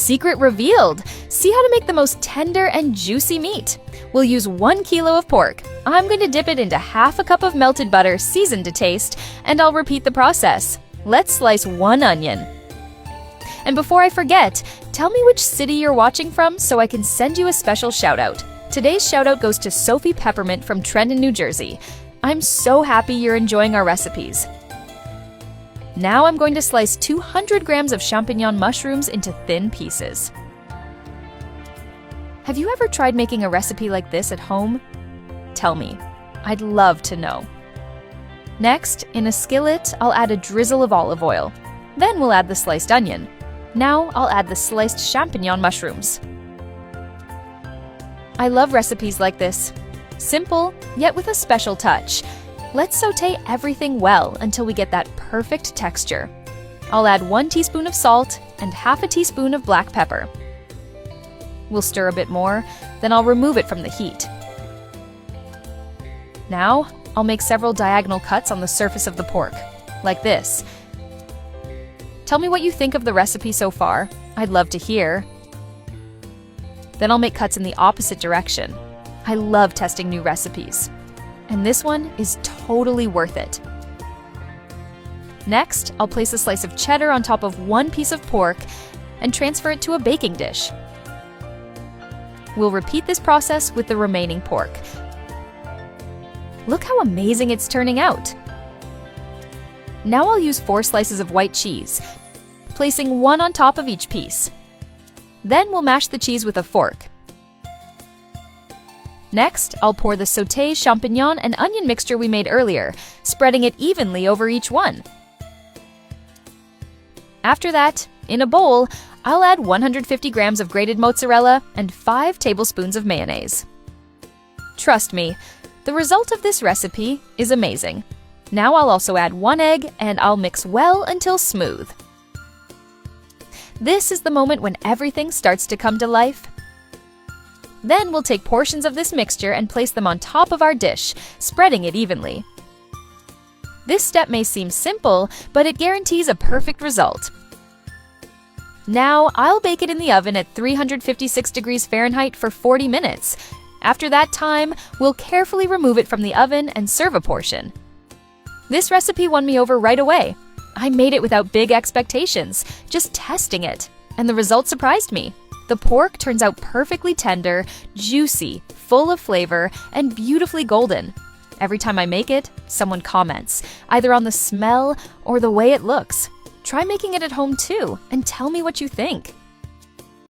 Secret revealed! See how to make the most tender and juicy meat. We'll use 1 kilo of pork. I'm going to dip it into half a cup of melted butter seasoned to taste, and I'll repeat the process. Let's slice 1 onion. And before I forget, tell me which city you're watching from so I can send you a special shout out. Today's shout out goes to Sophie Peppermint from Trenton, New Jersey. I'm so happy you're enjoying our recipes. Now I'm going to slice 200 grams of champignon mushrooms into thin pieces. Have you ever tried making a recipe like this at home? Tell me. I'd love to know. Next, in a skillet, I'll add a drizzle of olive oil. Then we'll add the sliced onion. Now I'll add the sliced champignon mushrooms. I love recipes like this. Simple, yet with a special touch. Let's saute everything well until we get that perfect texture. I'll add 1 teaspoon of salt and half a teaspoon of black pepper. We'll stir a bit more, then I'll remove it from the heat. Now, I'll make several diagonal cuts on the surface of the pork, like this. Tell me what you think of the recipe so far. I'd love to hear. Then I'll make cuts in the opposite direction. I love testing new recipes. And this one is totally worth it. Next, I'll place a slice of cheddar on top of 1 piece of pork and transfer it to a baking dish. We'll repeat this process with the remaining pork. Look how amazing it's turning out! Now I'll use 4 slices of white cheese, placing 1 on top of each piece. Then we'll mash the cheese with a fork. Next, I'll pour the sauté champignon and onion mixture we made earlier, spreading it evenly over each one. After that, in a bowl, I'll add 150 grams of grated mozzarella and 5 tablespoons of mayonnaise. Trust me, the result of this recipe is amazing. Now I'll also add 1 egg and I'll mix well until smooth. This is the moment when everything starts to come to life. Then we'll take portions of this mixture and place them on top of our dish, spreading it evenly. This step may seem simple, but it guarantees a perfect result. Now I'll bake it in the oven at 356 degrees Fahrenheit for 40 minutes. After that time, we'll carefully remove it from the oven and serve a portion. This recipe won me over right away. I made it without big expectations, just testing it, and the result surprised me. The pork turns out perfectly tender, juicy, full of flavor, and beautifully golden. Every time I make it, someone comments, either on the smell or the way it looks. Try making it at home too, and tell me what you think.